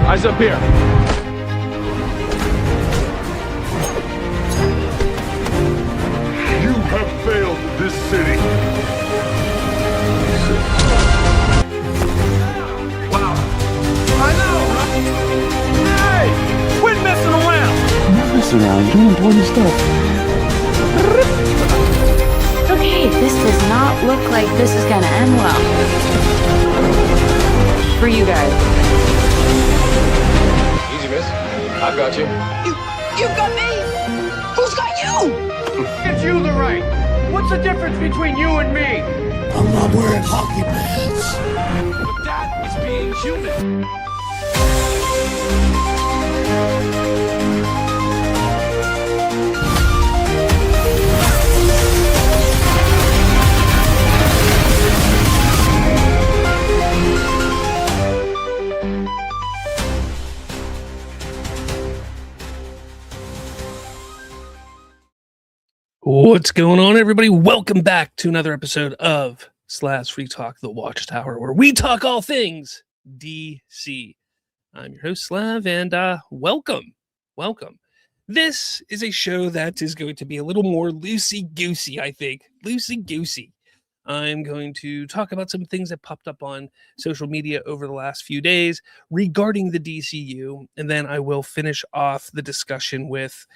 Eyes up here. You have failed this city. Wow. I know, right? Hey! Quit messing around! I'm not messing around. You're doing important stuff. Okay, this does not look like this is gonna end well. For you guys. Easy, miss. I've got you. You've got me! Who's got you? It's you the right. What's the difference between you and me? I'm not wearing hockey pants. But that is being human. What's going on, everybody? Welcome back to another episode of Slav's Free Talk, the Watchtower, where we talk all things DC. I'm your host, Slav, and welcome. This is a show that is going to be a little more loosey-goosey, I think. Loosey-goosey. I'm going to talk about some things that popped up on social media over the last few days regarding the DCU, and then I will finish off the discussion with,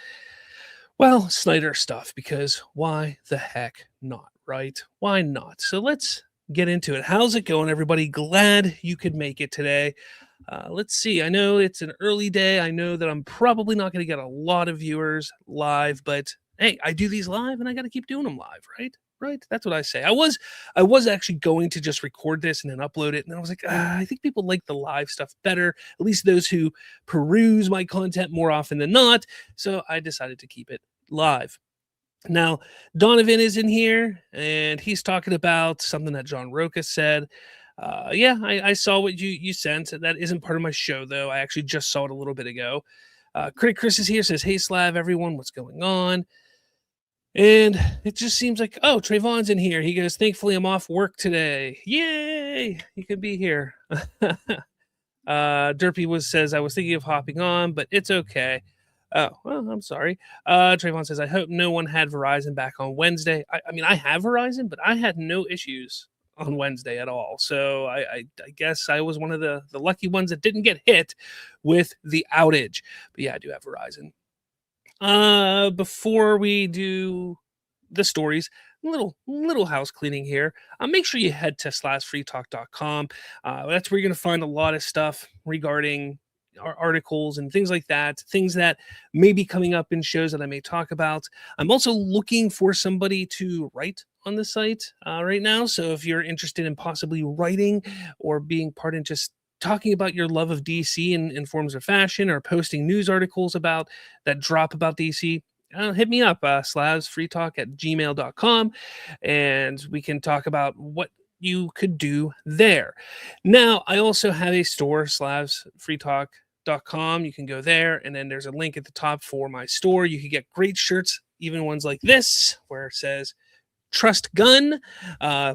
well, Snyder stuff, because why the heck not, right? Why not? So let's get into it. How's it going, everybody? Glad you could make it today. Let's see. I know it's an early day. I know that I'm probably not going to get a lot of viewers live, but hey, I do these live and I got to keep doing them live, right? Right? That's what I say. I was actually going to just record this and then upload it. And then I was like, I think people like the live stuff better, at least those who peruse my content more often than not. So I decided to keep it live. Now, Donovan is in here and he's talking about something that John Roca said. I saw what you sent. That isn't part of my show, though. I actually just saw it a little bit ago. Critic Chris is here, says, "Hey, Slav, everyone, what's going on?" And it just seems like, oh, Trayvon's in here. He goes, "Thankfully, I'm off work today. Yay! You could be here." Derpy says, "I was thinking of hopping on, but it's okay." Oh, well, I'm sorry. Trayvon says, "I hope no one had Verizon back on Wednesday." I mean, I have Verizon, but I had no issues on Wednesday at all. So I guess I was one of the lucky ones that didn't get hit with the outage. But yeah, I do have Verizon. Before we do the stories, little house cleaning here. Make sure you head to /freetalk.com. That's where you're going to find a lot of stuff regarding our articles and things like that, things that may be coming up in shows that I may talk about. I'm also looking for somebody to write on the site right now. So if you're interested in possibly writing or being part in just talking about your love of DC in forms of fashion or posting news articles about that drop about DC, hit me up, slavsfreetalk@gmail.com, and we can talk about what you could do there. Now, I also have a store, slavsfreetalk.com. You can go there, and then there's a link at the top for my store. You can get great shirts, even ones like this, where it says "Trust Gunn,"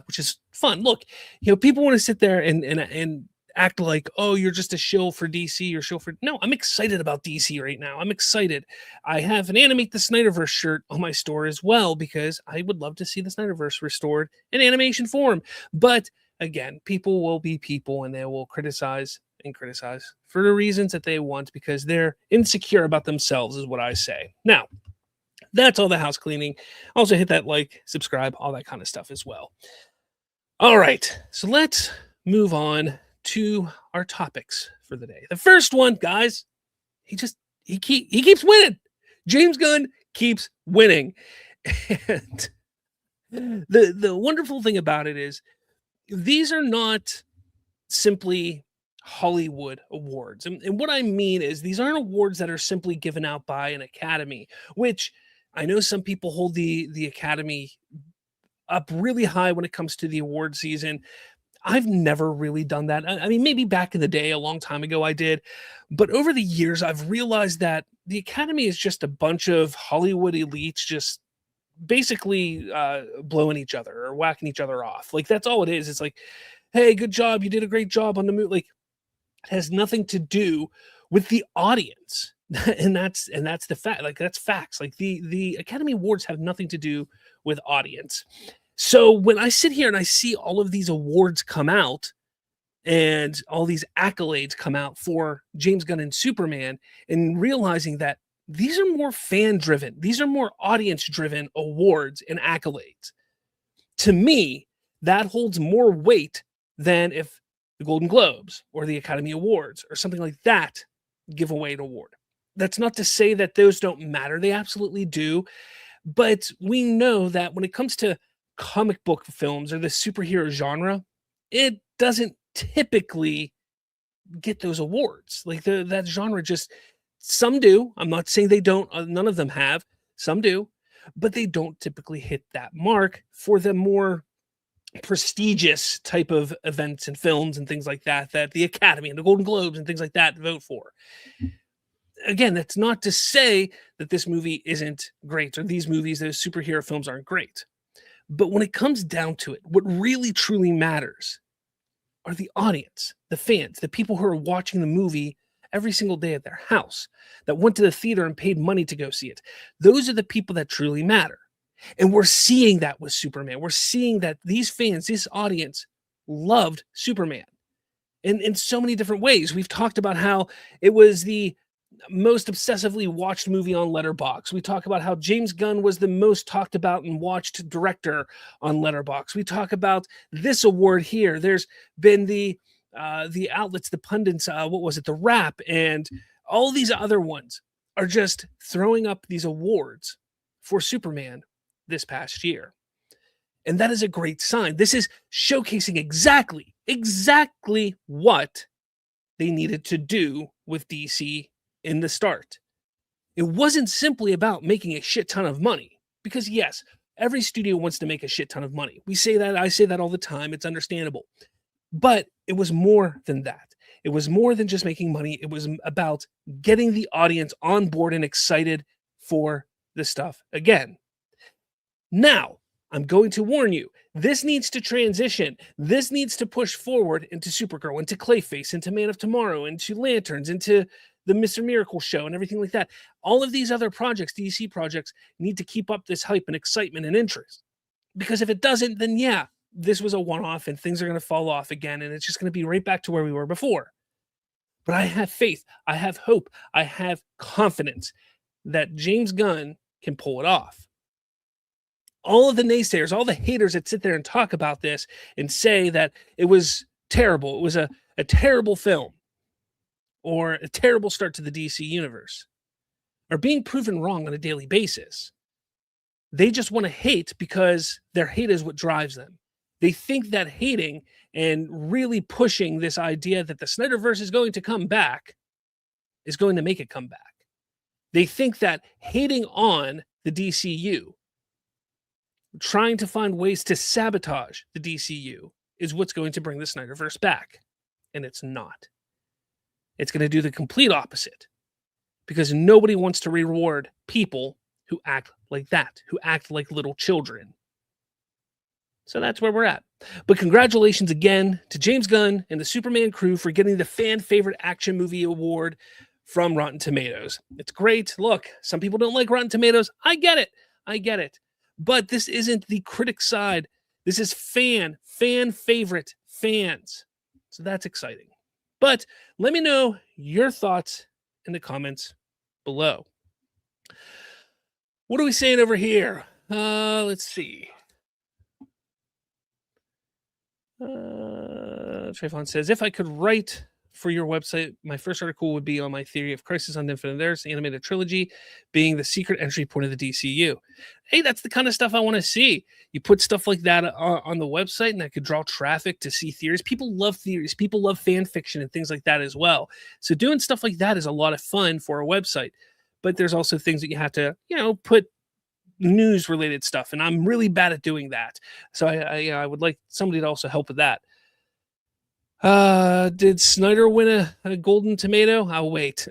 which is fun. Look, people want to sit there and act like, oh, you're just a shill for DC, you're shill for... No, I'm excited about DC right now. I'm excited. I have an Animate the Snyderverse shirt on my store as well, because I would love to see the Snyderverse restored in animation form. But again, people will be people, and they will criticize for the reasons that they want, because they're insecure about themselves, is what I say. Now, that's all the house cleaning. Also hit that like, subscribe, all that kind of stuff as well. All right, so let's move on to our topics for the day. The first one, guys, he keeps winning. James Gunn keeps winning. And the wonderful thing about it is these are not simply Hollywood awards. And what I mean is these aren't awards that are simply given out by an academy, which I know some people hold the academy up really high when it comes to the award season. I've never really done that. I mean, maybe back in the day, a long time ago, I did. But over the years, I've realized that the Academy is just a bunch of Hollywood elites just basically blowing each other or whacking each other off. Like, that's all it is. It's like, hey, good job. You did a great job on the movie. Like, It has nothing to do with the audience. and that's the fact. Like, that's facts. Like, the Academy Awards have nothing to do with audience. So when I sit here and I see all of these awards come out and all these accolades come out for James Gunn and Superman, and realizing that these are more fan driven, these are more audience driven awards and accolades, to me, that holds more weight than if the Golden Globes or the Academy Awards or something like that give away an award. That's not to say that those don't matter. They absolutely do. But we know that when it comes to comic book films or the superhero genre, it doesn't typically get those awards. Like, that genre just, some do. I'm not saying they don't. None of them have. Some do. But they don't typically hit that mark for the more prestigious type of events and films and things like that, that the Academy and the Golden Globes and things like that vote for. Again, that's not to say that this movie isn't great, or these movies, those superhero films aren't great. But when it comes down to it, what really truly matters are the audience, the fans, the people who are watching the movie every single day at their house, that went to the theater and paid money to go see it. Those are the people that truly matter. And we're seeing that with Superman. We're seeing that these fans, this audience, loved Superman in so many different ways. We've talked about how it was the most obsessively watched movie on Letterboxd. We talk about how James Gunn was the most talked about and watched director on Letterboxd. We talk about this award here. There's been the outlets, the pundits, what was it, The Wrap, and all these other ones are just throwing up these awards for Superman this past year. And that is a great sign. This is showcasing exactly what they needed to do with DC in the start. It wasn't simply about making a shit ton of money, because yes, every studio wants to make a shit ton of money. We say that, I say that all the time. It's understandable. But it was more than that. It was more than just making money. It was about getting the audience on board and excited for the stuff again. Now, I'm going to warn you, this needs to transition. This needs to push forward into Supergirl, into Clayface, into Man of Tomorrow, into Lanterns, into the Mr. Miracle show and everything like that. All of these other projects, DC projects, need to keep up this hype and excitement and interest. Because if it doesn't, then yeah, this was a one-off and things are going to fall off again, and it's just going to be right back to where we were before. But I have faith, I have hope, I have confidence that James Gunn can pull it off. All of the naysayers, all the haters that sit there and talk about this and say that it was terrible, it was a terrible film, or a terrible start to the DC universe, are being proven wrong on a daily basis. They just want to hate because their hate is what drives them. They think that hating and really pushing this idea that the Snyderverse is going to come back is going to make it come back. They think that hating on the DCU, trying to find ways to sabotage the DCU, is what's going to bring the Snyderverse back. And it's not. It's going to do the complete opposite, because nobody wants to reward people who act like that, who act like little children. So that's where we're at. But congratulations again to James Gunn and the Superman crew for getting the fan favorite action movie award from Rotten Tomatoes. It's great. Look, some people don't like Rotten Tomatoes. I get it. But this isn't the critic side. This is fan favorite fans. So that's exciting. But let me know your thoughts in the comments below. What are we saying over here? Let's see. Trayvon says, if I could write for your website, my first article would be on my theory of Crisis on Infinite Earths animated trilogy being the secret entry point of the DCU. Hey, that's the kind of stuff I want to see. You put stuff like that on the website, and that could draw traffic to see theories. People love theories. People love fan fiction and things like that as well. So doing stuff like that is a lot of fun for a website. But there's also things that you have to, put news related stuff, and I'm really bad at doing that. So I would like somebody to also help with that. Did Snyder win a Golden Tomato? I'll wait.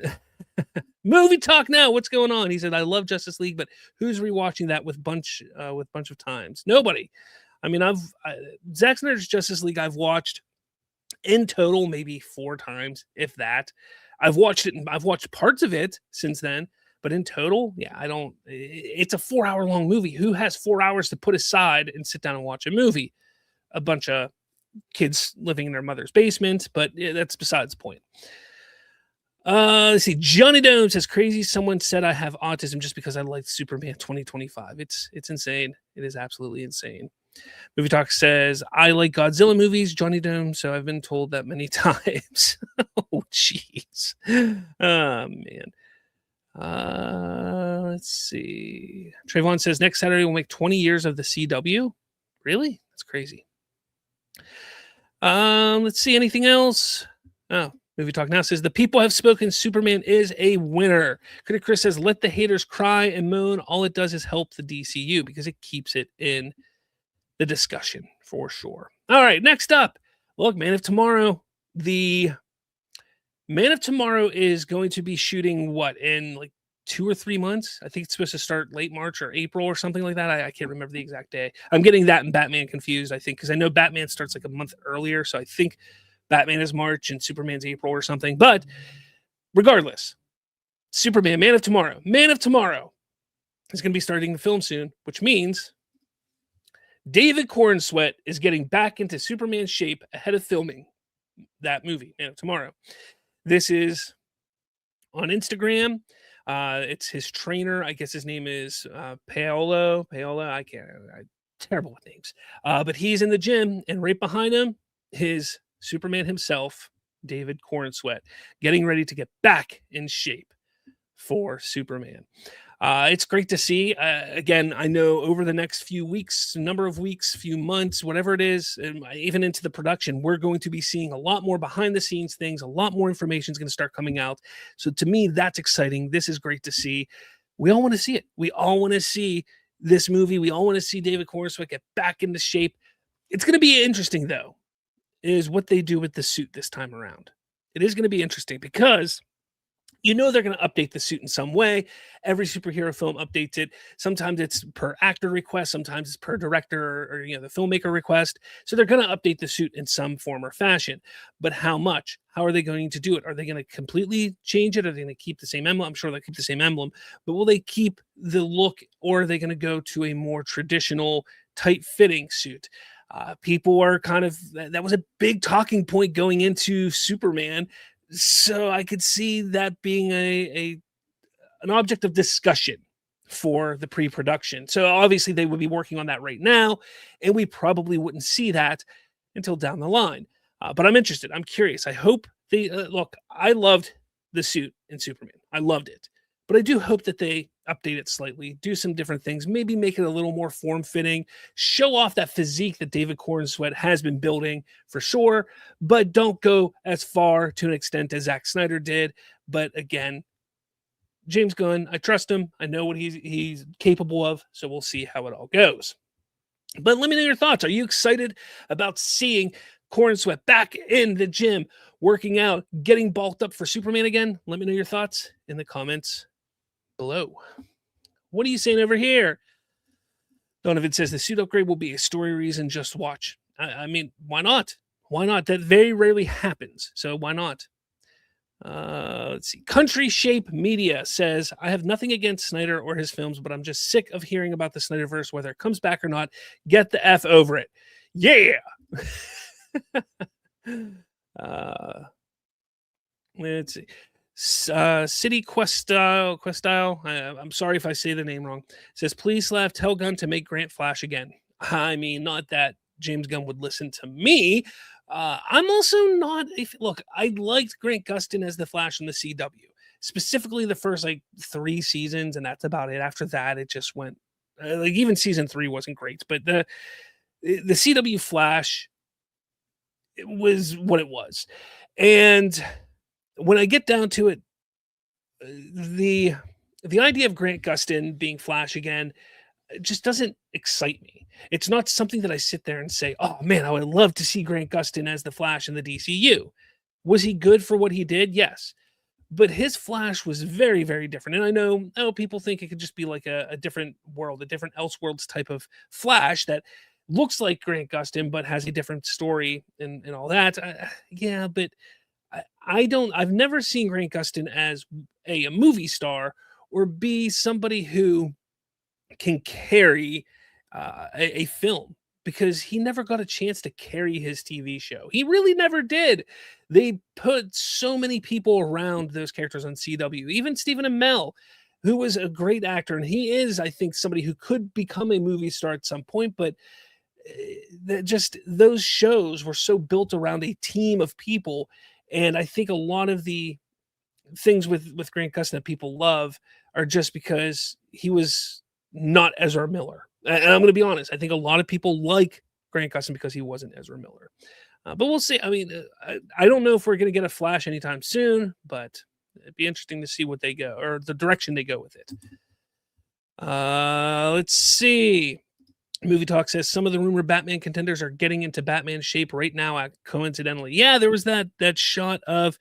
Movie talk now. What's going on? He said, I love Justice League, but who's rewatching that with bunch of times? Nobody. I mean, Zack Snyder's Justice League I've watched in total, maybe 4 times, if that. I've watched it and I've watched parts of it since then, but in total, yeah, I don't. It's a 4-hour long movie. Who has 4 hours to put aside and sit down and watch a movie? A bunch of kids living in their mother's basement, but that's besides the point. Let's see. Johnny Dome says, crazy. Someone said I have autism just because I liked Superman 2025. It's insane. It is absolutely insane. Movie Talk says, I like Godzilla movies, Johnny Dome, so I've been told that many times. Oh, jeez. Oh, man. Let's see. Trayvon says, next Saturday we'll make 20 years of the CW. Really? That's crazy. Let's see. Anything else? Oh, Movie Talk Now says, the people have spoken. Superman is a winner. Critic Chris says, let the haters cry and moan. All it does is help the DCU because it keeps it in the discussion for sure. All right, next up. Look, Man of Tomorrow. The Man of Tomorrow is going to be shooting what in like 2 or 3 months? I think it's supposed to start late March or April or something like that. I can't remember the exact day. I'm getting that and Batman confused, I think, because I know Batman starts like a month earlier. So I think Batman is March and Superman's April or something. But regardless, Superman, Man of Tomorrow is going to be starting the film soon, which means David Corenswet is getting back into Superman shape ahead of filming that movie, Man of Tomorrow. This is on Instagram. It's his trainer. I guess his name is Paolo. I'm terrible with names. But he's in the gym, and right behind him is Superman himself, David Corenswet, getting ready to get back in shape for Superman. It's great to see. Again, I know over the next few weeks, number of weeks, few months, whatever it is, and even into the production, we're going to be seeing a lot more behind the scenes things. A lot more information is going to start coming out. So to me, that's exciting. This is great to see. We all want to see it. We all want to see this movie. We all want to see David Corenswet get back into shape. It's going to be interesting, though, is what they do with the suit this time around. It is going to be interesting because you know they're going to update the suit in some way. Every superhero film updates it. Sometimes it's per actor request. Sometimes it's per director or the filmmaker request. So they're going to update the suit in some form or fashion. But how much? How are they going to do it? Are they going to completely change it? Are they going to keep the same emblem? I'm sure they'll keep the same emblem. But will they keep the look, or are they going to go to a more traditional, tight-fitting suit? People are kind of, that was a big talking point going into Superman. So I could see that being an object of discussion for the pre-production. So obviously they would be working on that right now, and we probably wouldn't see that until down the line. But I'm interested. I'm curious. I hope they look. I loved the suit in Superman. I loved it, but I do hope that they update it slightly, do some different things, maybe make it a little more form-fitting, show off that physique that David Corenswet has been building for sure, but don't go as far to an extent as Zack Snyder did. But again, James Gunn, I trust him. I know what he's capable of, so we'll see how it all goes. But let me know your thoughts. Are you excited about seeing Corenswet back in the gym, working out, getting bulked up for Superman again? Let me know your thoughts in the comments below. What are you saying over here? Donovan says the suit upgrade will be a story reason. Just watch. I mean, why not? Why not? That very rarely happens. So why not? Let's see. Country Shape Media says, I have nothing against Snyder or his films, but I'm just sick of hearing about the Snyderverse, whether it comes back or not. Get the F over it. Yeah. Let's see. City Questile. I'm sorry if I say the name wrong. Says, please, Slav, tell Gunn to make Grant Flash again. I mean, not that James Gunn would listen to me. I'm also not. Look, I liked Grant Gustin as the Flash in the CW, specifically the first 3 seasons, and that's about it. After that, it just went even season 3 wasn't great, but the CW Flash, it was what it was. And when I get down to it, the idea of Grant Gustin being Flash again just doesn't excite me. It's not something that I sit there and say, oh man, I would love to see Grant Gustin as the Flash in the DCU. Was he good for what he did? Yes. But his Flash was very, very different. And I know people think it could just be like a different world, a different Elseworlds type of Flash that looks like Grant Gustin, but has a different story and all that. Yeah, but I've never seen Grant Gustin as a movie star, or B, somebody who can carry a film, because he never got a chance to carry his TV show. He really never did. They put so many people around those characters on CW, even Stephen Amell, who was a great actor. And he is, I think, somebody who could become a movie star at some point, but just those shows were so built around a team of people. And I think a lot of the things with Grant Gustin that people love are just because he was not Ezra Miller. And I'm going to be honest, I think a lot of people like Grant Gustin because he wasn't Ezra Miller. But we'll see. I mean, I don't know if we're going to get a Flash anytime soon, but it'd be interesting to see what they go, or the direction they go with it. Let's see. Movie Talk says some of the rumored Batman contenders are getting into Batman shape right now. Coincidentally, yeah, there was that shot of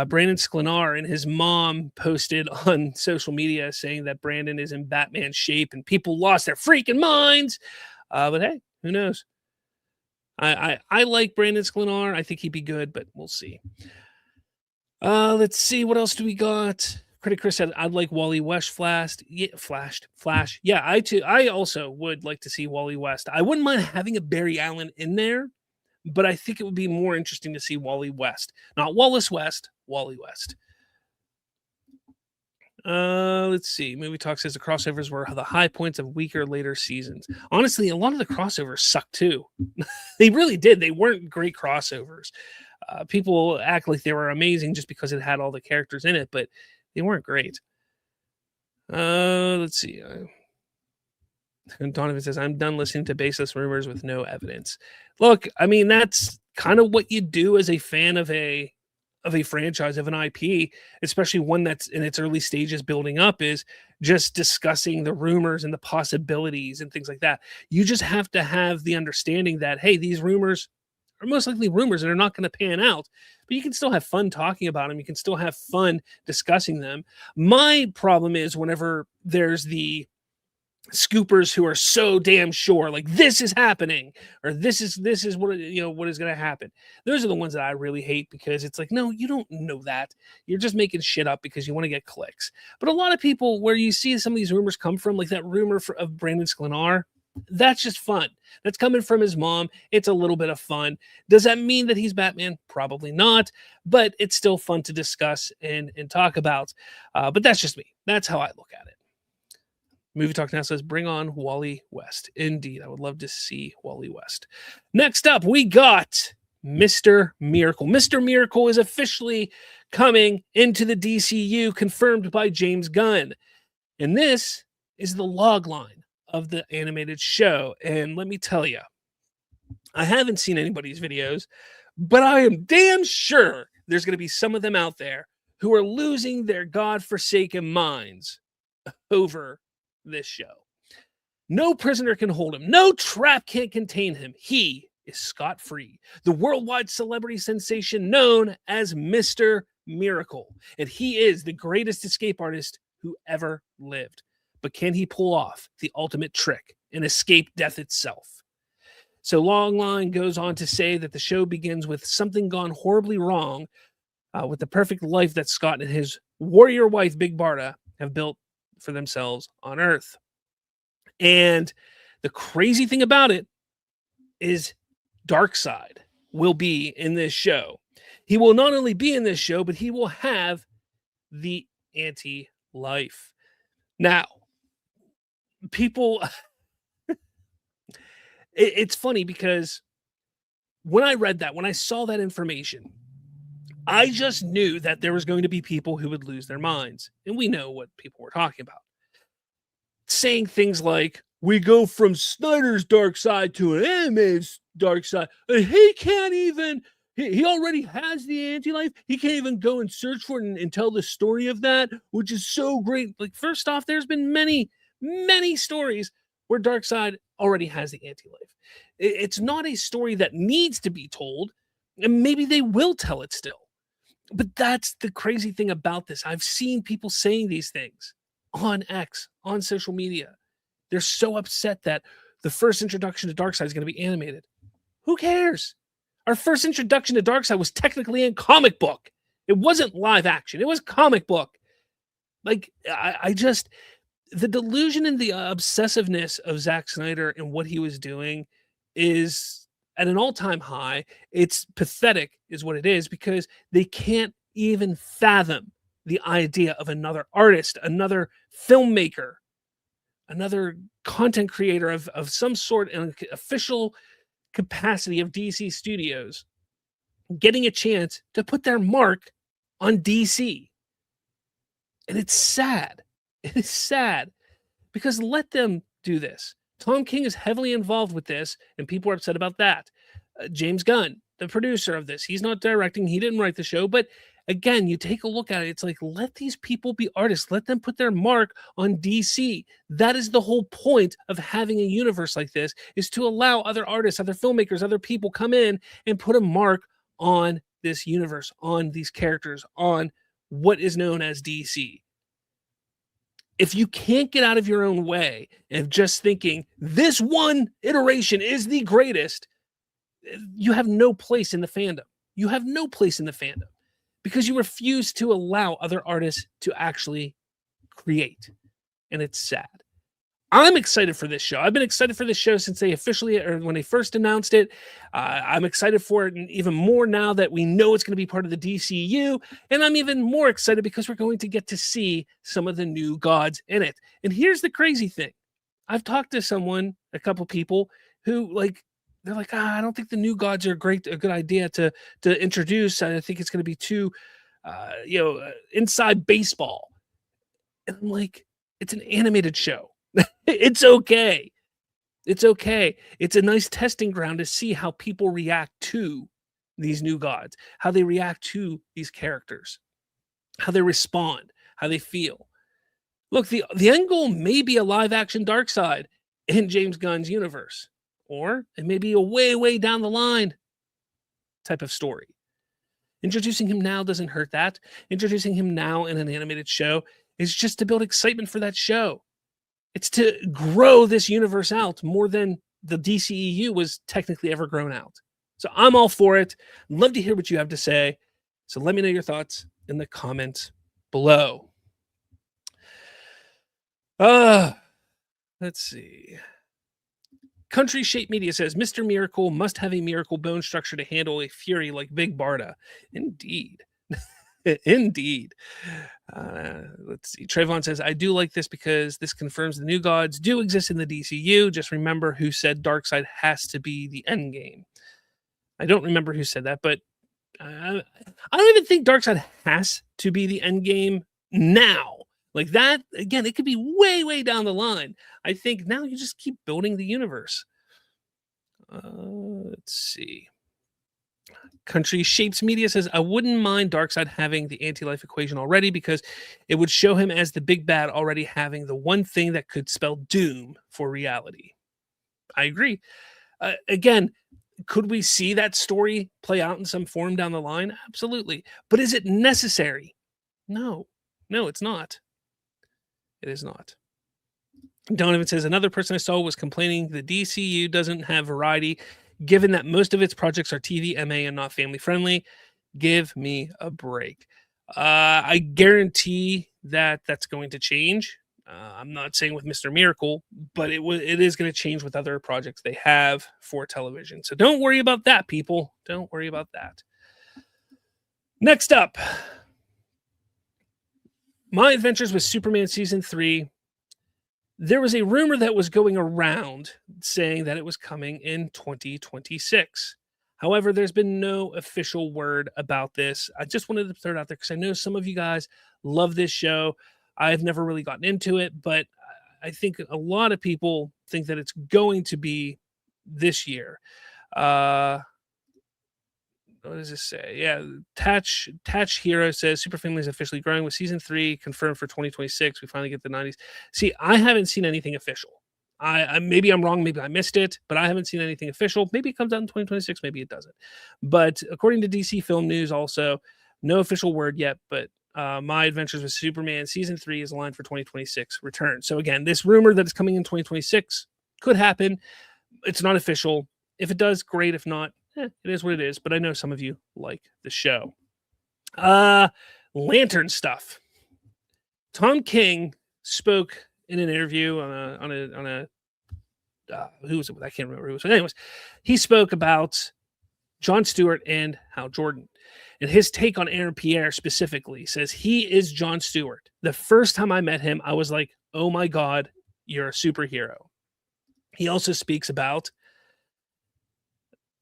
Brandon Sklenar and his mom posted on social media saying that Brandon is in Batman shape, and people lost their freaking minds. But hey, who knows? I like Brandon Sklenar. I think he'd be good, but we'll see. Let's see, what else do we got? Critic Chris said, I'd like Wally West Flash. Yeah, I also would like to see Wally West. I wouldn't mind having a Barry Allen in there, but I think it would be more interesting to see Wally West. Not Wallace West, Wally West. Let's see. Movie Talk says the crossovers were the high points of weaker later seasons. Honestly, a lot of the crossovers sucked too. They really did. They weren't great crossovers. People act like they were amazing just because it had all the characters in it, but they weren't great. Let's see. Donovan says, I'm done listening to baseless rumors with no evidence. Look, I mean, that's kind of what you do as a fan of a franchise, of an IP, especially one that's in its early stages building up, is just discussing the rumors and the possibilities and things like that. You just have to have the understanding that, hey, these rumors are most likely rumors and are not going to pan out, but you can still have fun talking about them. You can still have fun discussing them. My problem is whenever there's the scoopers who are so damn sure, like this is happening, or this is what what is going to happen. Those are the ones that I really hate, because it's like, no, you don't know that. You're just making shit up because you want to get clicks. But a lot of people, where you see some of these rumors come from, like that rumor of Brandon Sklenar, that's just fun. That's coming from his mom. It's a little bit of fun. Does that mean that he's Batman? Probably not, but it's still fun to discuss and talk about. But that's just me. That's how I look at it. Movie Talk now says, bring on Wally West. Indeed, I would love to see Wally West. Next up, we got Mr. Miracle. Mr. Miracle is officially coming into the DCU, confirmed by James Gunn. And this is the log line of the animated show. And let me tell you, I haven't seen anybody's videos, but I am damn sure there's going to be some of them out there who are losing their godforsaken minds over this show. No prisoner can hold him. No trap can't contain him. He is scot-free. The worldwide celebrity sensation known as Mr. Miracle. And he is the greatest escape artist who ever lived. But can he pull off the ultimate trick and escape death itself? So Longline goes on to say that the show begins with something gone horribly wrong with the perfect life that Scott and his warrior wife, Big Barda, have built for themselves on Earth. And the crazy thing about it is Darkseid will be in this show. He will not only be in this show, but he will have the anti-life. Now, people, it's funny because when I read that, when I saw that information, I just knew that there was going to be people who would lose their minds. And we know what people were talking about. Saying things like, we go from Snyder's Darkseid to an anime's Darkseid. He can't even, he already has the anti-life. He can't even go and search for it and tell the story of that, which is so great. Like, first off, there's been many stories where Darkseid already has the anti-life. It's not a story that needs to be told, and maybe they will tell it still. But that's the crazy thing about this. I've seen people saying these things on X, on social media. They're so upset that the first introduction to Darkseid is going to be animated. Who cares? Our first introduction to Darkseid was technically in comic book. It wasn't live action. It was comic book. Like, I just, the delusion and the obsessiveness of Zack Snyder and what he was doing is at an all-time high. It's pathetic is what it is, because they can't even fathom the idea of another artist, another filmmaker, another content creator of some sort in an official capacity of DC Studios getting a chance to put their mark on DC. And it's sad. It is sad, because let them do this. Tom King is heavily involved with this, and people are upset about that. James Gunn, the producer of this, he's not directing. He didn't write the show. But again, you take a look at it. It's like, let these people be artists. Let them put their mark on DC. That is the whole point of having a universe like this, is to allow other artists, other filmmakers, other people come in and put a mark on this universe, on these characters, on what is known as DC. If you can't get out of your own way of just thinking this one iteration is the greatest, you have no place in the fandom. You have no place in the fandom, because you refuse to allow other artists to actually create. And it's sad. I'm excited for this show. I've been excited for this show since they officially, or when they first announced it. I'm excited for it, and even more now that we know it's going to be part of the DCU. And I'm even more excited because we're going to get to see some of the new gods in it. And here's the crazy thing. I've talked to a couple people who they're like, I don't think the new gods are a good idea to introduce. I think it's going to be too, inside baseball. And I'm like, it's an animated show. It's okay. It's okay. It's a nice testing ground to see how people react to these new gods, how they react to these characters, how they respond, how they feel. Look, the end goal may be a live action Darkseid in James Gunn's universe, or it may be a way, way down the line type of story. Introducing him now doesn't hurt that. Introducing him now in an animated show is just to build excitement for that show. It's to grow this universe out more than the DCEU was technically ever grown out. So I'm all for it. Love to hear what you have to say. So let me know your thoughts in the comments below. Let's see. Country Shape Media says, Mr. Miracle must have a miracle bone structure to handle a fury like Big Barda. Indeed. Indeed. Let's see. Trayvon says, I do like this because this confirms the new gods do exist in the DCU. Just remember who said Darkseid has to be the end game. I don't remember who said that, but I don't even think Darkseid has to be the end game now. Like that, again, it could be way, way down the line. I think now you just keep building the universe. Let's see. Country Shapes Media says, I wouldn't mind Darkseid having the anti-life equation already, because it would show him as the big bad already having the one thing that could spell doom for reality. I agree. Again, could we see that story play out in some form down the line? Absolutely. But is it necessary? No. No, it's not. It is not. Donovan says, another person I saw was complaining the DCU doesn't have variety, given that most of its projects are TV, MA, and not family friendly. Give me a break. I guarantee that that's going to change. I'm not saying with Mr. Miracle, but it is going to change with other projects they have for television. So don't worry about that, people. Don't worry about that. Next up, My Adventures with Superman Season 3. There was a rumor that was going around saying that it was coming in 2026. However, there's been no official word about this. I just wanted to throw it out there because I know some of you guys love this show. I've never really gotten into it, but I think a lot of people think that it's going to be this year. What does this say? Yeah, Tatch Hero says Super Family is officially growing with season 3 confirmed for 2026. We finally get the 90s. See, I haven't seen anything official. I maybe I'm wrong, maybe I missed it, but I haven't seen anything official. Maybe it comes out in 2026, maybe it doesn't. But according to DC Film News, also no official word yet. But My Adventures with Superman season 3 is aligned for 2026 return. So again, this rumor that it's coming in 2026, Could happen. It's not official. If it does, great. If not, it is what it is. But I know some of you like the show. Lantern stuff. Tom King spoke in an interview on a who was it with? I can't remember who it was. But anyways, he spoke about Jon Stewart and Hal Jordan. And his take on Aaron Pierre specifically says he is Jon Stewart. The first time I met him, I was like, oh my God, you're a superhero. He also speaks about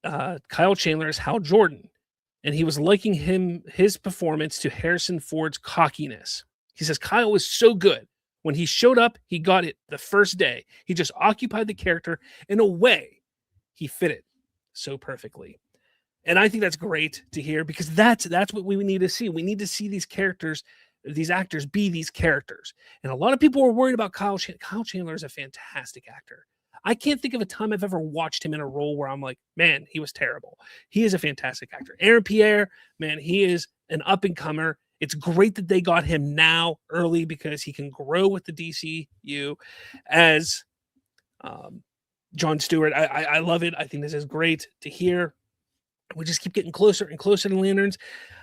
Kyle Chandler as Hal Jordan. And he was liking his performance to Harrison Ford's cockiness. He says Kyle was so good. When he showed up, he got it the first day. He just occupied the character in a way. He fit it so perfectly. And I think that's great to hear because that's what we need to see. We need to see these characters, these actors be these characters. And a lot of people are worried about Kyle Chandler. Kyle Chandler is a fantastic actor. I can't think of a time I've ever watched him in a role where I'm like, man, he was terrible. He is a fantastic actor. Aaron Pierre, man, he is an up-and-comer. It's great that they got him now early because he can grow with the DCU as Jon Stewart. I love it. I think this is great to hear. We just keep getting closer and closer to Lanterns.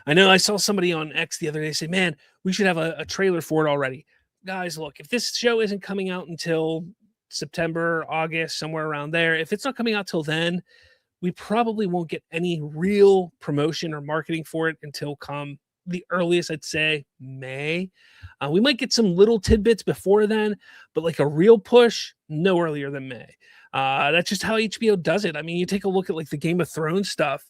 I know I saw somebody on X the other day say, man, we should have a trailer for it already. Guys, look, if this show isn't coming out until September, August, somewhere around there, if it's not coming out till then, we probably won't get any real promotion or marketing for it until come the earliest, I'd say May. We might get some little tidbits before then, but like a real push, no earlier than May. That's just how HBO does it. I mean, you take a look at like the Game of Thrones stuff,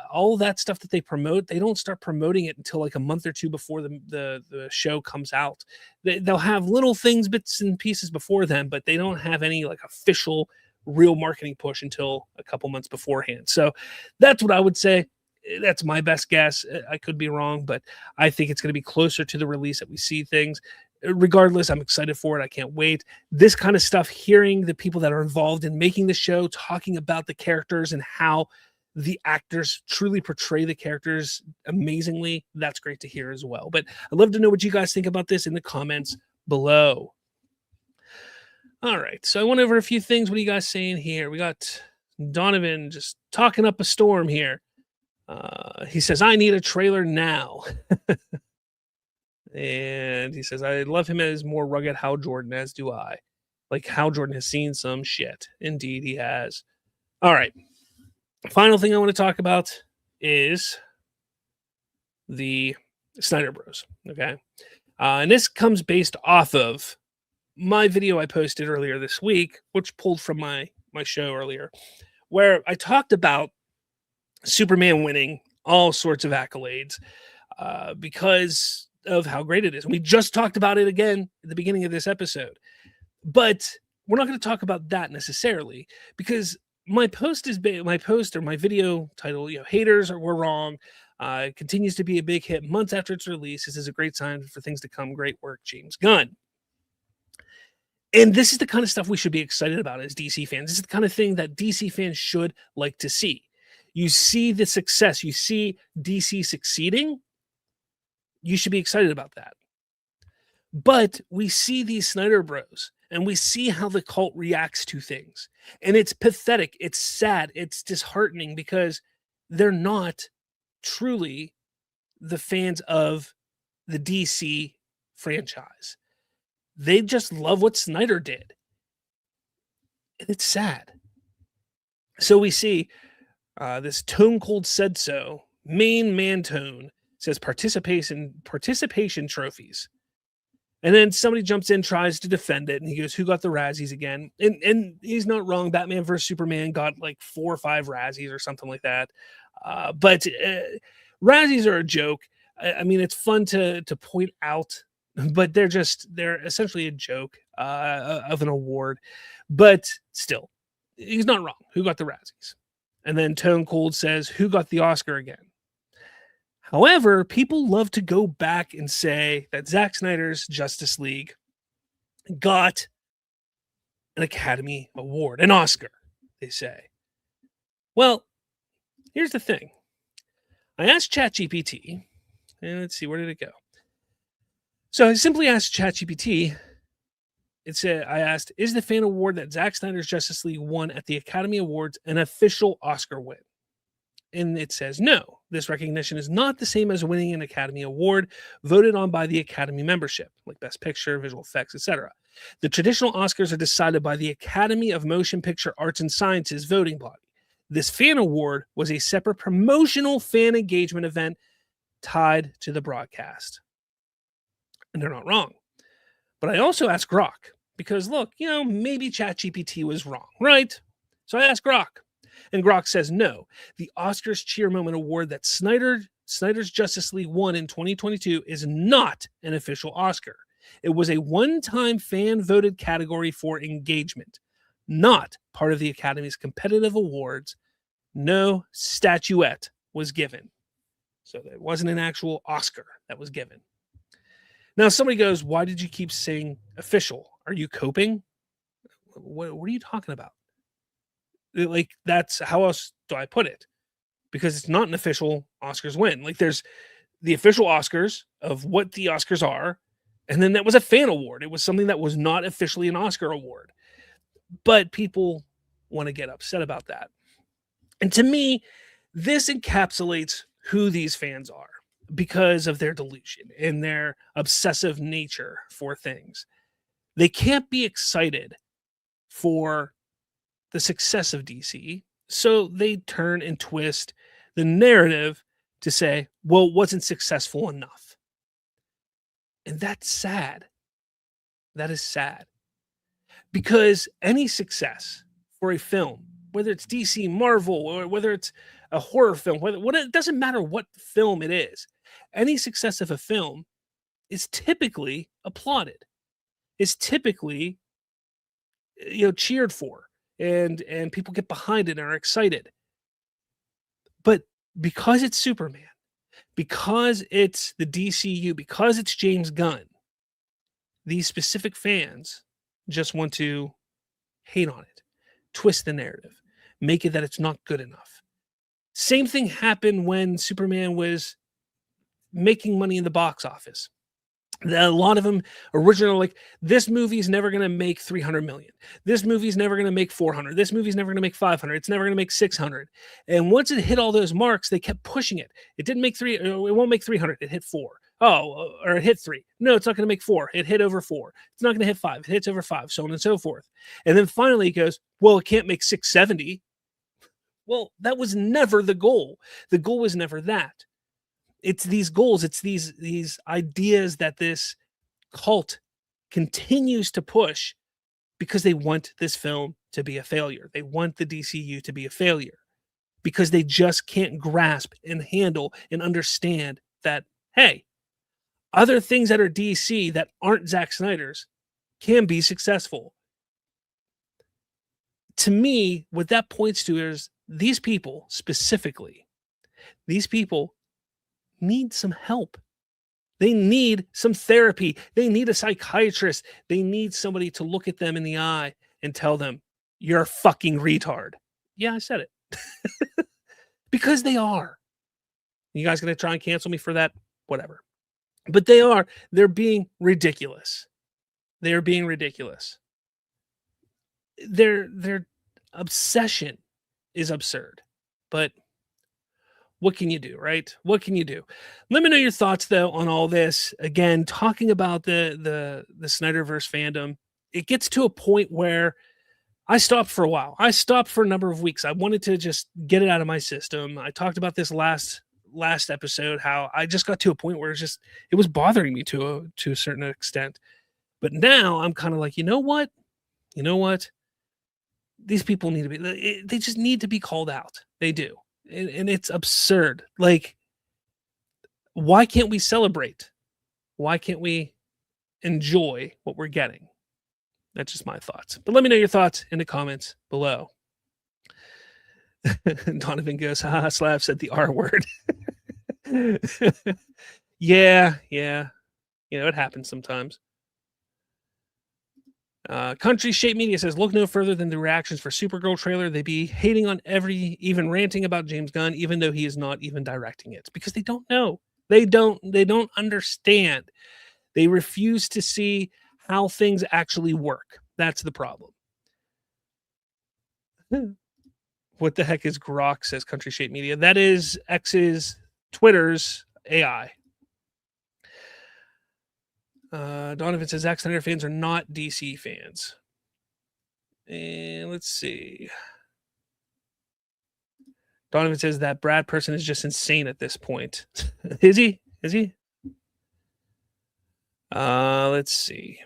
all that stuff that they promote, they don't start promoting it until like a month or two before the show comes out. They'll have little things, bits and pieces before then, but they don't have any like official real marketing push until a couple months beforehand. So that's what I would say. That's my best guess. I could be wrong, but I think it's going to be closer to the release that we see things. Regardless, I'm excited for it. I can't wait. This kind of stuff, hearing the people that are involved in making the show, talking about the characters and how the actors truly portray the characters amazingly, that's great to hear as well. But I'd love to know what you guys think about this in the comments below. All right, so I went over a few things. What are you guys saying here? We got Donovan just talking up a storm here. He says, I need a trailer now. And he says, I love him as more rugged Hal Jordan, as do I. Like Hal Jordan has seen some shit. Indeed, he has. All right. Final thing I want to talk about is the Snyder Bros. Okay. And this comes based off of my video I posted earlier this week, which pulled from my show earlier, where I talked about Superman winning all sorts of accolades because of how great it is. We just talked about it again at the beginning of this episode, but we're not going to talk about that necessarily because my video title, haters were wrong. It continues to be a big hit months after its release. This is a great sign for things to come. Great work, James Gunn. And this is the kind of stuff we should be excited about as DC fans. This is the kind of thing that DC fans should like to see. You see the success, you see DC succeeding, you should be excited about that. But we see these Snyder Bros, and we see how the cult reacts to things. And it's pathetic, it's sad, it's disheartening because they're not truly the fans of the DC franchise. They just love what Snyder did. And it's sad. So we see this Tone Cold Said So, main man tone, says participation trophies. And then somebody jumps in, tries to defend it, and he goes, who got the Razzies again? And he's not wrong. Batman vs. Superman got like 4 or 5 Razzies or something like that. But Razzies are a joke. I mean, it's fun to point out, but they're essentially a joke of an award. But still, he's not wrong. Who got the Razzies? And then Tone Cold says, who got the Oscar again? However, people love to go back and say that Zack Snyder's Justice League got an Academy Award, an Oscar, they say. Well, here's the thing. I asked ChatGPT, and let's see, where did it go? So I simply asked ChatGPT, I asked, is the fan award that Zack Snyder's Justice League won at the Academy Awards an official Oscar win? And it says no. This recognition is not the same as winning an Academy Award voted on by the Academy membership, like Best Picture, Visual Effects, etc. The traditional Oscars are decided by the Academy of Motion Picture Arts and Sciences voting body. This fan award was a separate promotional fan engagement event tied to the broadcast. And they're not wrong. But I also asked Grok, because look, maybe ChatGPT was wrong, right? So I asked Grok, and Grok says no. The Oscars Cheer Moment Award that Snyder's Justice League won in 2022 is not an official Oscar. It was a one-time fan-voted category for engagement, not part of the Academy's competitive awards. No statuette was given. So there wasn't an actual Oscar that was given. Now somebody goes, why did you keep saying official? Are you coping? What are you talking about? Like, that's how else do I put it? Because it's not an official Oscars win. Like, there's the official Oscars of what the Oscars are, and then that was a fan award. It was something that was not officially an Oscar award. But people want to get upset about that. And to me, this encapsulates who these fans are because of their delusion and their obsessive nature for things. They can't be excited for the success of DC, so they turn and twist the narrative to say, well, it wasn't successful enough. And that's sad. That is sad. Because any success for a film, whether it's DC, Marvel, or whether it's a horror film, it doesn't matter what film it is, any success of a film is typically applauded, is typically cheered for, and people get behind it and are excited. But because it's Superman, because it's the DCU, because it's James Gunn, these specific fans just want to hate on it, twist the narrative, make it that it's not good enough. Same thing happened when Superman was making money in the box office. A lot of them original, like, this movie's never going to make 300 million. This movie's never going to make 400. This movie's never going to make 500. It's never going to make 600. And once it hit all those marks, they kept pushing it. It didn't make it won't make 300. It hit 4. Oh, or it hit 3. No, it's not going to make 4. It hit over 4. It's not going to hit 5. It hits over 5, so on and so forth. And then finally it goes, well, it can't make 670. Well, that was never the goal. The goal was never that. It's these goals, it's these ideas that this cult continues to push because they want this film to be a failure. They want the DCU to be a failure because they just can't grasp and handle and understand that, hey, other things that are DC that aren't Zack Snyder's can be successful. To me, what that points to is these people specifically, these people need some help. They need some therapy. They need a psychiatrist. They need somebody to look at them in the eye and tell them, you're a fucking retard. Yeah, I said it. Because they are. You guys going to try and cancel me for that? Whatever. But they are. They're being ridiculous. They're being ridiculous. Their obsession is absurd. But what can you do, right? What can you do? Let me know your thoughts, though, on all this. Again, talking about the Snyderverse fandom, it gets to a point where I stopped for a while. I stopped for a number of weeks. I wanted to just get it out of my system. I talked about this last episode, how I just got to a point where it was bothering me to a certain extent. But now I'm kind of like, you know what? These people need to be, they just need to be called out. They do. And it's absurd. Like, why can't we celebrate? Why can't we enjoy what we're getting? That's just my thoughts. But let me know your thoughts in the comments below. Donovan goes, haha, Slav said the R word. Yeah. It happens sometimes. Country Shape Media says, look no further than the reactions for Supergirl trailer. They be hating on even ranting about James Gunn, even though he is not even directing it, because they don't know. They don't understand. They refuse to see how things actually work. That's the problem. What the heck is Grok, says Country Shape Media. That is Twitter's AI. Donovan says Zack Snyder fans are not DC fans. And let's see. Donovan says that Brad person is just insane at this point. Is he? Let's see.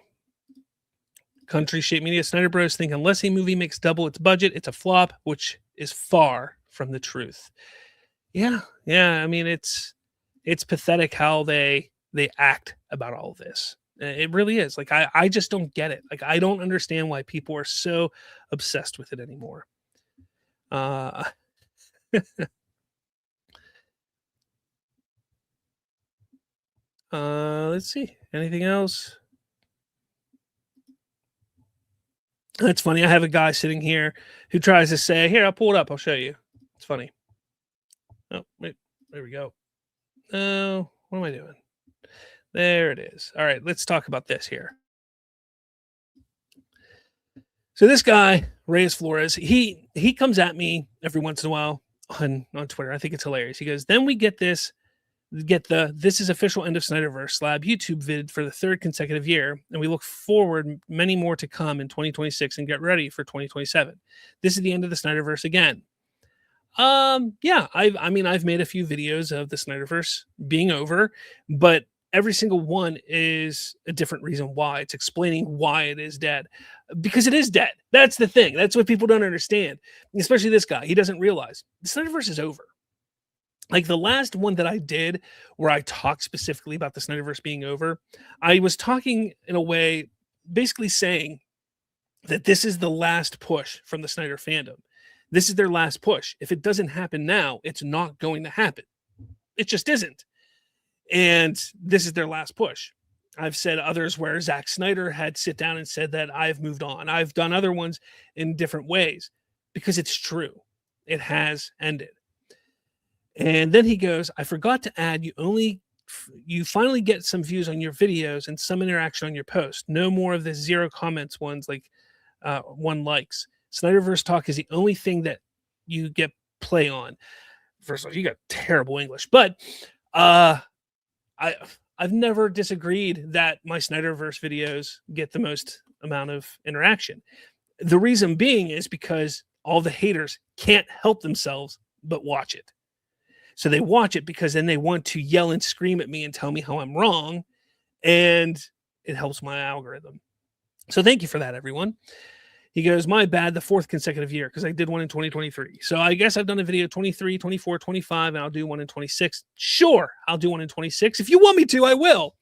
Country Shape Media. Snyder Bros think unless a movie makes double its budget, it's a flop, which is far from the truth. Yeah. I mean, it's pathetic how they act about all of this. It really is. Like, I just don't get it. Like, I don't understand why people are so obsessed with it anymore. Let's see. Anything else? That's funny. I have a guy sitting here who tries to say, here, I'll pull it up. I'll show you. It's funny. Oh, wait. There we go. Oh, what am I doing? There it is. All right, let's talk about this here. So this guy, Reyes Flores, he comes at me every once in a while on Twitter. I think it's hilarious. He goes, then we get this is official end of Snyderverse Slab YouTube vid for the third consecutive year, and we look forward many more to come in 2026 and get ready for 2027. This is the end of the Snyderverse again. Yeah, I've made a few videos of the Snyderverse being over, but every single one is a different reason why. It's explaining why it is dead. Because it is dead. That's the thing. That's what people don't understand. Especially this guy. He doesn't realize the Snyderverse is over. Like the last one that I did where I talked specifically about the Snyderverse being over, I was talking in a way basically saying that this is the last push from the Snyder fandom. This is their last push. If it doesn't happen now, it's not going to happen. It just isn't. And this is their last push. I've said others where Zack Snyder had sit down and said that I've moved on. I've done other ones in different ways because it's true. It has ended. And then he goes, I forgot to add, you finally get some views on your videos and some interaction on your post. No more of the 0 comments ones like 1 likes. Snyderverse talk is the only thing that you get play on. First of all, you got terrible English, but I've never disagreed that my Snyderverse videos get the most amount of interaction. The reason being is because all the haters can't help themselves but watch it. So they watch it because then they want to yell and scream at me and tell me how I'm wrong, and it helps my algorithm. So thank you for that, everyone. He goes, my bad, the 4th consecutive year, because I did one in 2023. So I guess I've done a video 23, 24, 25, and I'll do one in 26. Sure, I'll do one in 26. If you want me to, I will.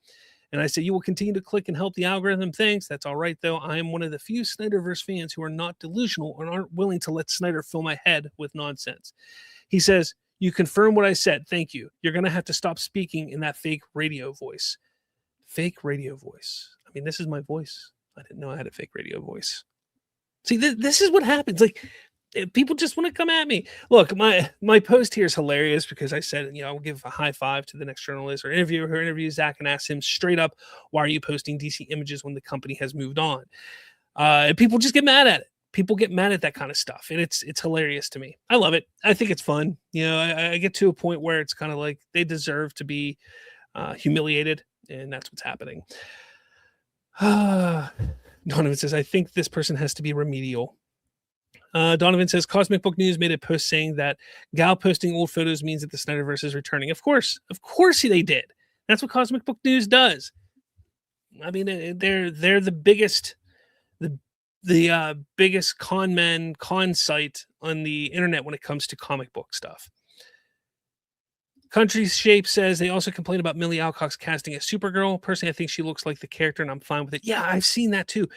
And I said, you will continue to click and help the algorithm. Thanks. That's all right, though. I am one of the few Snyderverse fans who are not delusional and aren't willing to let Snyder fill my head with nonsense. He says, you confirm what I said. Thank you. You're going to have to stop speaking in that fake radio voice. Fake radio voice. I mean, this is my voice. I didn't know I had a fake radio voice. See, this is what happens. Like, people just want to come at me. Look, my post here is hilarious because I said, I'll give a high five to the next journalist or interviewer who interviews Zach and asks him straight up, why are you posting DC images when the company has moved on? And people just get mad at it. People get mad at that kind of stuff, and it's hilarious to me. I love it. I think it's fun. I get to a point where it's kind of like they deserve to be humiliated, and that's what's happening. Donovan says, I think this person has to be remedial. Donovan says, Cosmic Book News made a post saying that Gal posting old photos means that the Snyderverse is returning. Of course they did. That's what Cosmic Book News does. I mean, they're the biggest, the biggest con site on the internet when it comes to comic book stuff. Country Shape says they also complain about Millie Alcock's casting as Supergirl. Personally, I think she looks like the character, and I'm fine with it. Yeah, I've seen that too.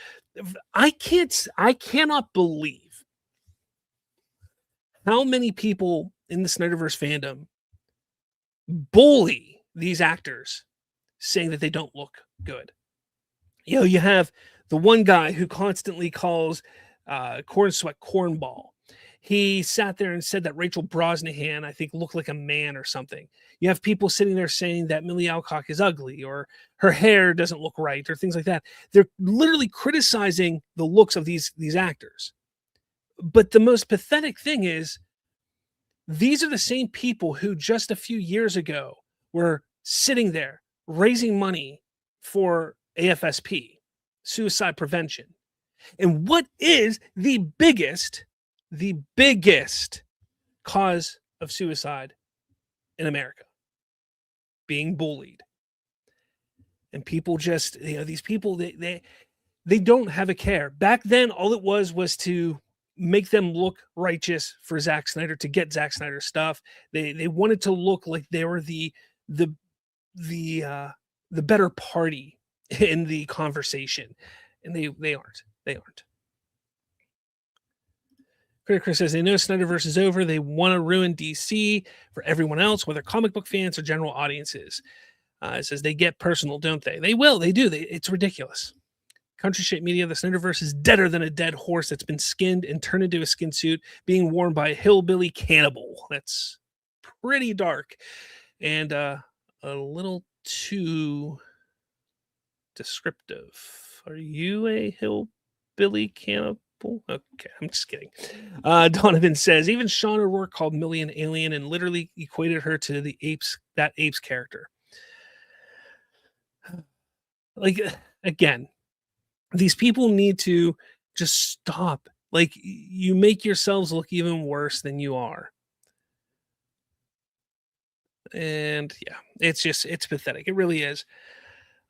I cannot believe how many people in the Snyderverse fandom bully these actors, saying that they don't look good. You have the one guy who constantly calls Corenswet cornball. He sat there and said that Rachel Brosnahan, I think, looked like a man or something. You have people sitting there saying that Millie Alcock is ugly or her hair doesn't look right or things like that. They're literally criticizing the looks of these actors. But the most pathetic thing is these are the same people who just a few years ago were sitting there raising money for AFSP, suicide prevention. And what is the biggest cause of suicide in America? Being bullied. And people just, these people, they don't have a care. Back then, all it was to make them look righteous for Zack Snyder, to get Zack Snyder stuff. They wanted to look like they were the better party in the conversation, and they aren't. Critic Chris says they know Snyderverse is over. They want to ruin DC for everyone else, whether comic book fans or general audiences. It says they get personal, don't they? They will. They do. It's ridiculous. Country Shape Media, the Snyderverse is deader than a dead horse that's been skinned and turned into a skin suit being worn by a hillbilly cannibal. That's pretty dark and a little too descriptive. Are you a hillbilly cannibal? Okay, I'm just kidding. Donovan says even Sean O'Rourke called Millie an alien and literally equated her to that apes character. Like, again, these people need to just stop. Like, you make yourselves look even worse than you are. And yeah, it's pathetic. It really is.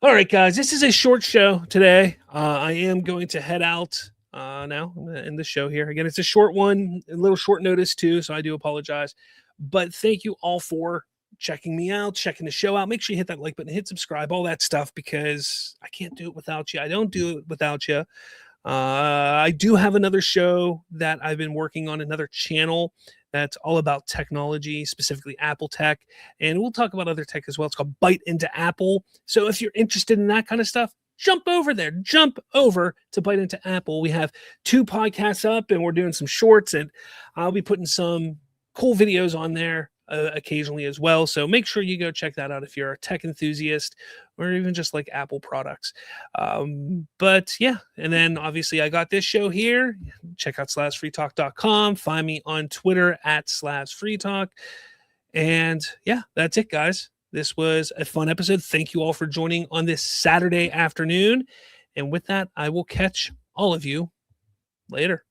All right, guys, this is a short show today. I am going to head out now in the show here. Again, it's a short one, a little short notice too, so I do apologize. But thank you all for checking me out, checking the show out. Make sure you hit that like button, hit subscribe, all that stuff, because I can't do it without you. I don't do it without you. I do have another show that I've been working on, another channel that's all about technology, specifically Apple tech. And we'll talk about other tech as well. It's called Bite into Apple. So if you're interested in that kind of stuff, jump over there. Jump over to Bite into Apple. We have 2 podcasts up and we're doing some shorts, and I'll be putting some cool videos on there occasionally as well. So make sure you go check that out if you're a tech enthusiast or even just like Apple products. But yeah, and then obviously I got this show here. Check out slavsfreetalk.com. Find me on Twitter at slavsfreetalk. And yeah, that's it, guys. This was a fun episode. Thank you all for joining on this Saturday afternoon. And with that, I will catch all of you later.